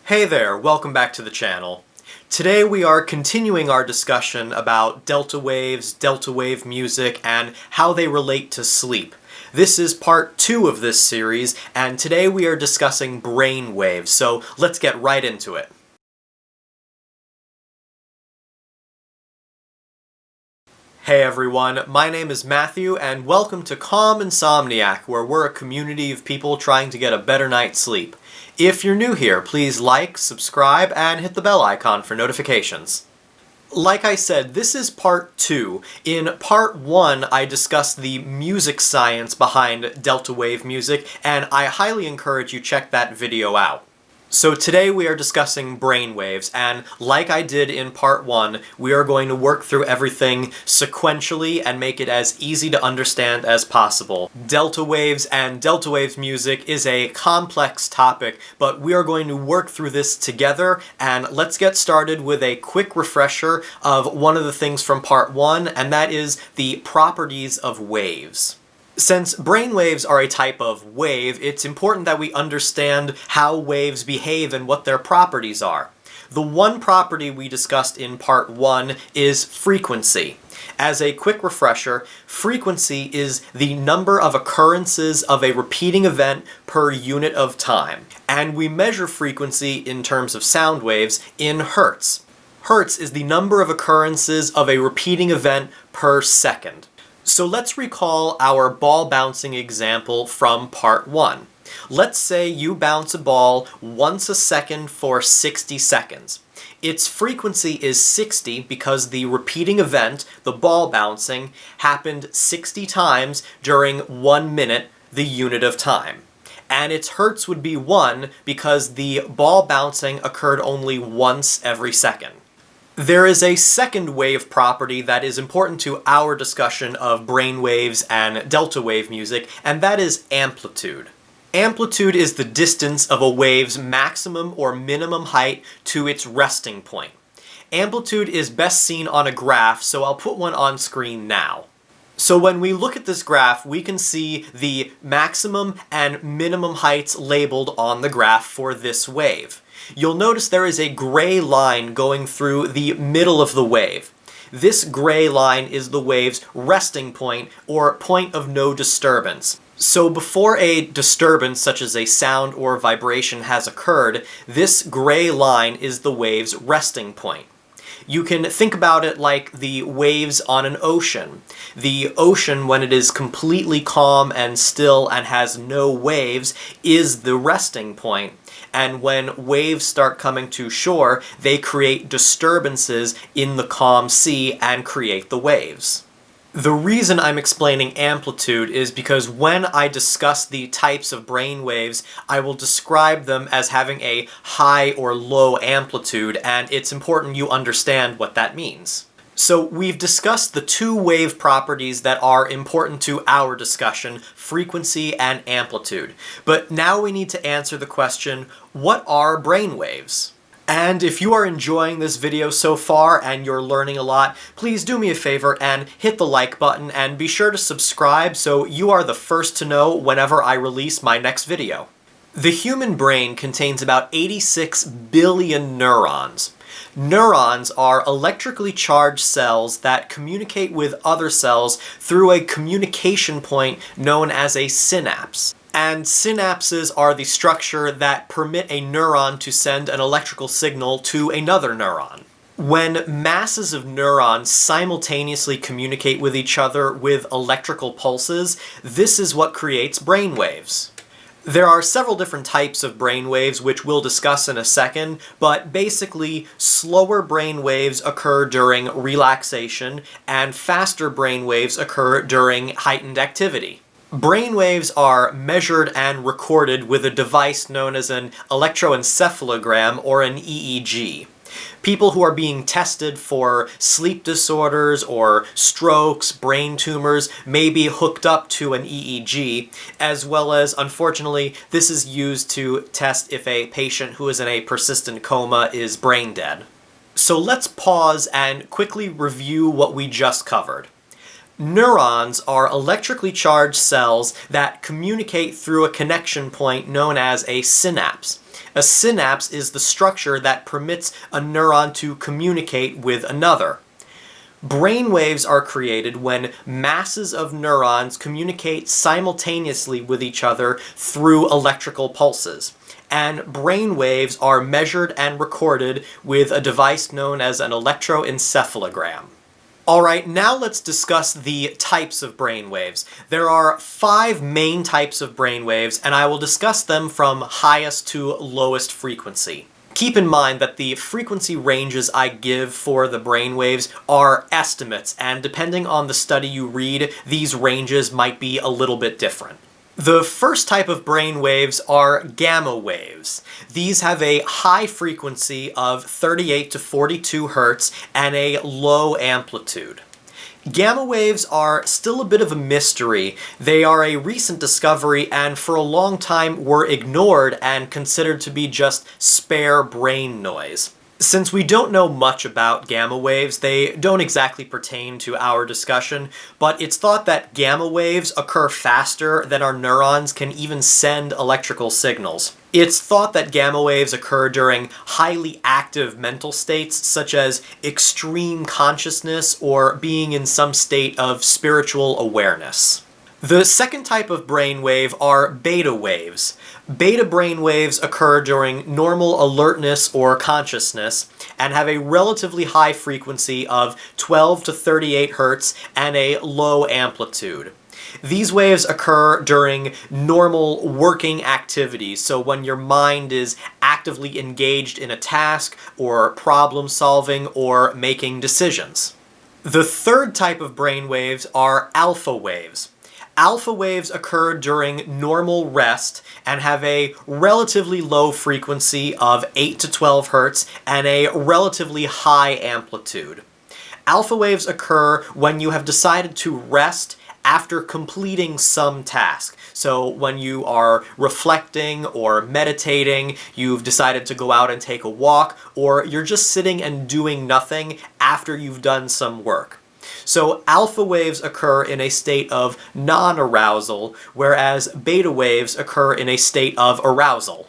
Hey there, welcome back to the channel. Today we are continuing our discussion about delta waves, delta wave music, and how they relate to sleep. This is part 2 of this series, and today we are discussing brain waves, so let's get right into it. Hey everyone, my name is Matthew, and welcome to Calm Insomniac, where we're a community of people trying to get a better night's sleep. If you're new here, please like, subscribe, and hit the bell icon for notifications. Like I said, this is part 2. In part 1, I discussed the music science behind delta wave music, and I highly encourage you check that video out. So today we are discussing brainwaves, and like I did in part 1, we are going to work through everything sequentially and make it as easy to understand as possible. Delta waves and delta waves music is a complex topic, but we are going to work through this together, and let's get started with a quick refresher of one of the things from part 1, and that is the properties of waves. Since brainwaves are a type of wave, it's important that we understand how waves behave and what their properties are. The one property we discussed in part 1 is frequency. As a quick refresher, frequency is the number of occurrences of a repeating event per unit of time. And we measure frequency in terms of sound waves in hertz. Hertz is the number of occurrences of a repeating event per second. So let's recall our ball bouncing example from part 1. Let's say you bounce a ball once a second for 60 seconds. Its frequency is 60 because the repeating event, the ball bouncing, happened 60 times during 1 minute, the unit of time. And its hertz would be 1 because the ball bouncing occurred only once every second. There is a second wave property that is important to our discussion of brainwaves and delta wave music, and that is amplitude. Amplitude is the distance of a wave's maximum or minimum height to its resting point. Amplitude is best seen on a graph, so I'll put one on screen now. So when we look at this graph, we can see the maximum and minimum heights labeled on the graph for this wave. You'll notice there is a gray line going through the middle of the wave. This gray line is the wave's resting point, or point of no disturbance. So before a disturbance such as a sound or vibration has occurred, this gray line is the wave's resting point. You can think about it like the waves on an ocean. The ocean, when it is completely calm and still and has no waves, is the resting point. And when waves start coming to shore, they create disturbances in the calm sea and create the waves. The reason I'm explaining amplitude is because when I discuss the types of brain waves, I will describe them as having a high or low amplitude, and it's important you understand what that means. So we've discussed the two wave properties that are important to our discussion, frequency and amplitude. But now we need to answer the question, what are brain waves? And if you are enjoying this video so far and you're learning a lot, please do me a favor and hit the like button and be sure to subscribe so you are the first to know whenever I release my next video. The human brain contains about 86 billion neurons. Neurons are electrically charged cells that communicate with other cells through a communication point known as a synapse. And synapses are the structure that permit a neuron to send an electrical signal to another neuron. When masses of neurons simultaneously communicate with each other with electrical pulses, this is what creates brainwaves. There are several different types of brainwaves, which we'll discuss in a second, but basically, slower brainwaves occur during relaxation, and faster brainwaves occur during heightened activity. Brainwaves are measured and recorded with a device known as an electroencephalogram or an EEG. People who are being tested for sleep disorders or strokes, brain tumors, may be hooked up to an EEG, as well as, unfortunately, this is used to test if a patient who is in a persistent coma is brain dead. So let's pause and quickly review what we just covered. Neurons are electrically charged cells that communicate through a connection point known as a synapse. A synapse is the structure that permits a neuron to communicate with another. Brainwaves are created when masses of neurons communicate simultaneously with each other through electrical pulses. And brainwaves are measured and recorded with a device known as an electroencephalogram. Alright, now let's discuss the types of brainwaves. There are 5 main types of brainwaves, and I will discuss them from highest to lowest frequency. Keep in mind that the frequency ranges I give for the brainwaves are estimates, and depending on the study you read, these ranges might be a little bit different. The first type of brainwaves are gamma waves. These have a high frequency of 38 to 42 Hz and a low amplitude. Gamma waves are still a bit of a mystery. They are a recent discovery and for a long time were ignored and considered to be just spare brain noise. Since we don't know much about gamma waves, they don't exactly pertain to our discussion, but it's thought that gamma waves occur faster than our neurons can even send electrical signals. It's thought that gamma waves occur during highly active mental states, such as extreme consciousness or being in some state of spiritual awareness. The second type of brainwave are beta waves. Beta brainwaves occur during normal alertness or consciousness and have a relatively high frequency of 12 to 38 Hz and a low amplitude. These waves occur during normal working activities, so when your mind is actively engaged in a task or problem solving or making decisions. The third type of brainwaves are alpha waves. Alpha waves occur during normal rest and have a relatively low frequency of 8 to 12 Hz and a relatively high amplitude. Alpha waves occur when you have decided to rest after completing some task. So when you are reflecting or meditating, you've decided to go out and take a walk, or you're just sitting and doing nothing after you've done some work. So alpha waves occur in a state of non-arousal, whereas beta waves occur in a state of arousal.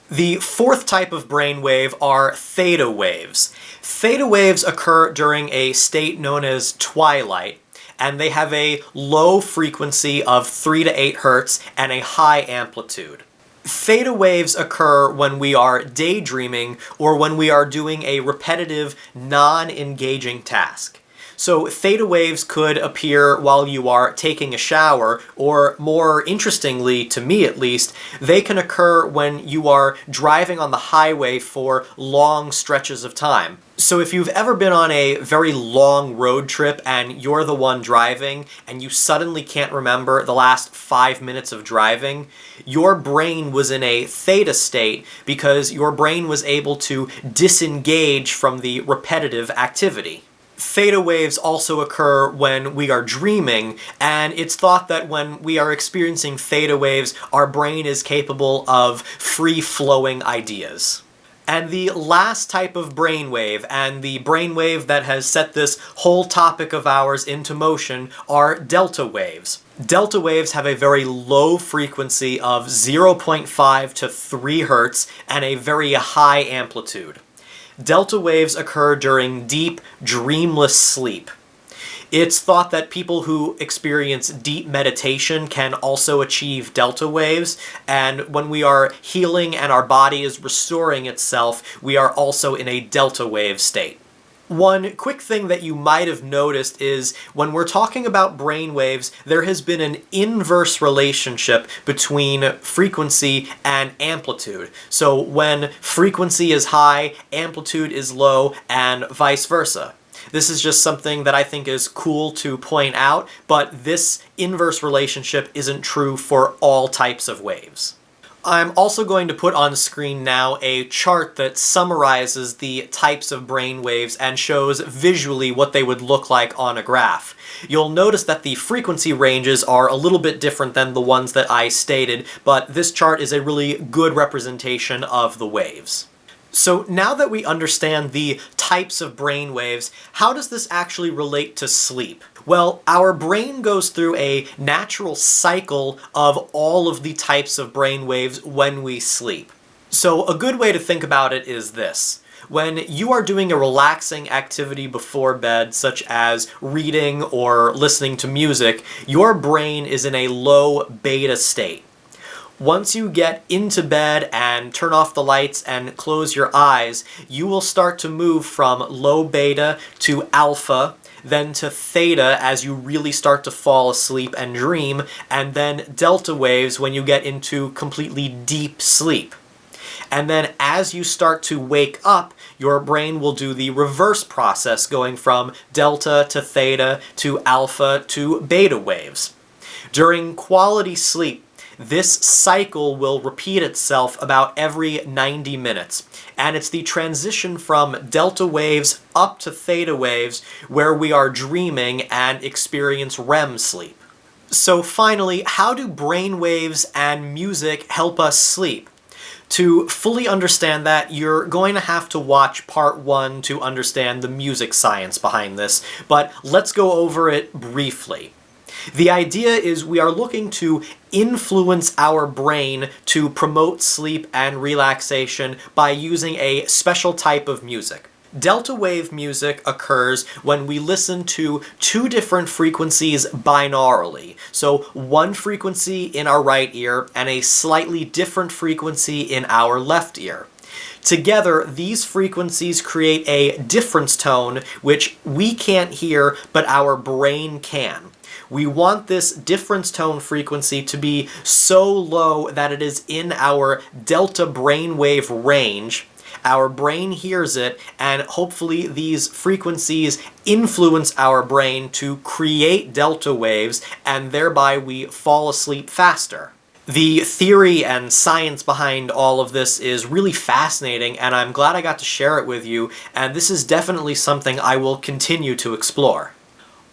The fourth type of brainwave are theta waves. Theta waves occur during a state known as twilight, and they have a low frequency of 3 to 8 Hz and a high amplitude. Theta waves occur when we are daydreaming or when we are doing a repetitive, non-engaging task. So theta waves could appear while you are taking a shower, or more interestingly, to me at least, they can occur when you are driving on the highway for long stretches of time. So if you've ever been on a very long road trip and you're the one driving and you suddenly can't remember the last 5 minutes of driving, your brain was in a theta state because your brain was able to disengage from the repetitive activity. Theta waves also occur when we are dreaming, and it's thought that when we are experiencing theta waves, our brain is capable of free-flowing ideas. And the last type of brainwave, and the brainwave that has set this whole topic of ours into motion, are delta waves. Delta waves have a very low frequency of 0.5 to 3 Hz and a very high amplitude. Delta waves occur during deep, dreamless sleep. It's thought that people who experience deep meditation can also achieve delta waves, and when we are healing and our body is restoring itself, we are also in a delta wave state. One quick thing that you might have noticed is when we're talking about brain waves, there has been an inverse relationship between frequency and amplitude. So when frequency is high, amplitude is low, and vice versa. This is just something that I think is cool to point out, but this inverse relationship isn't true for all types of waves. I'm also going to put on screen now a chart that summarizes the types of brain waves and shows visually what they would look like on a graph. You'll notice that the frequency ranges are a little bit different than the ones that I stated, but this chart is a really good representation of the waves. So now that we understand the types of brain waves, how does this actually relate to sleep? Well, our brain goes through a natural cycle of all of the types of brain waves when we sleep. So a good way to think about it is this. When you are doing a relaxing activity before bed, such as reading or listening to music, your brain is in a low beta state. Once you get into bed and turn off the lights and close your eyes, you will start to move from low beta to alpha, then to theta as you really start to fall asleep and dream, and then delta waves when you get into completely deep sleep. And then as you start to wake up, your brain will do the reverse process, going from delta to theta to alpha to beta waves. During quality sleep, this cycle will repeat itself about every 90 minutes, and it's the transition from delta waves up to theta waves where we are dreaming and experience REM sleep. So finally, how do brain waves and music help us sleep? To fully understand that, you're going to have to watch part 1 to understand the music science behind this, but let's go over it briefly. The idea is we are looking to influence our brain to promote sleep and relaxation by using a special type of music. Delta wave music occurs when we listen to two different frequencies binaurally. So one frequency in our right ear and a slightly different frequency in our left ear. Together, these frequencies create a difference tone which we can't hear, but our brain can. We want this difference tone frequency to be so low that it is in our delta brainwave range. Our brain hears it, and hopefully these frequencies influence our brain to create delta waves, and thereby we fall asleep faster. The theory and science behind all of this is really fascinating, and I'm glad I got to share it with you, and this is definitely something I will continue to explore.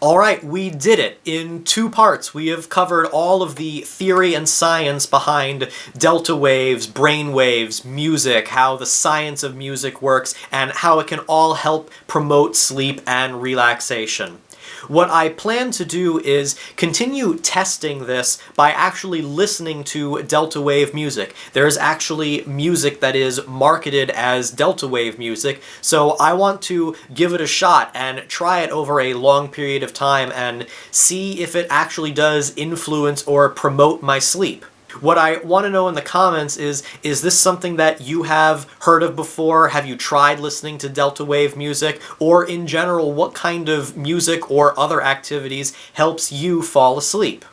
Alright, we did it in 2 parts. We have covered all of the theory and science behind delta waves, brain waves, music, how the science of music works, and how it can all help promote sleep and relaxation. What I plan to do is continue testing this by actually listening to delta wave music. There is actually music that is marketed as delta wave music, so I want to give it a shot and try it over a long period of time and see if it actually does influence or promote my sleep. What I want to know in the comments is this something that you have heard of before? Have you tried listening to delta wave music? Or in general, what kind of music or other activities helps you fall asleep?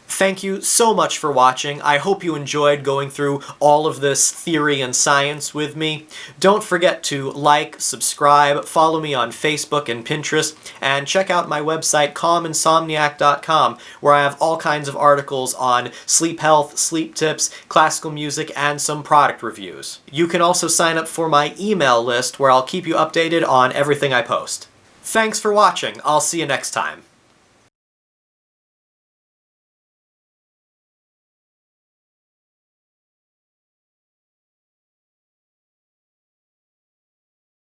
Thank you so much for watching. I hope you enjoyed going through all of this theory and science with me. Don't forget to like, subscribe, follow me on Facebook and Pinterest, and check out my website calminsomniac.com, where I have all kinds of articles on sleep health, sleep tips, classical music, and some product reviews. You can also sign up for my email list where I'll keep you updated on everything I post. Thanks for watching. I'll see you next time.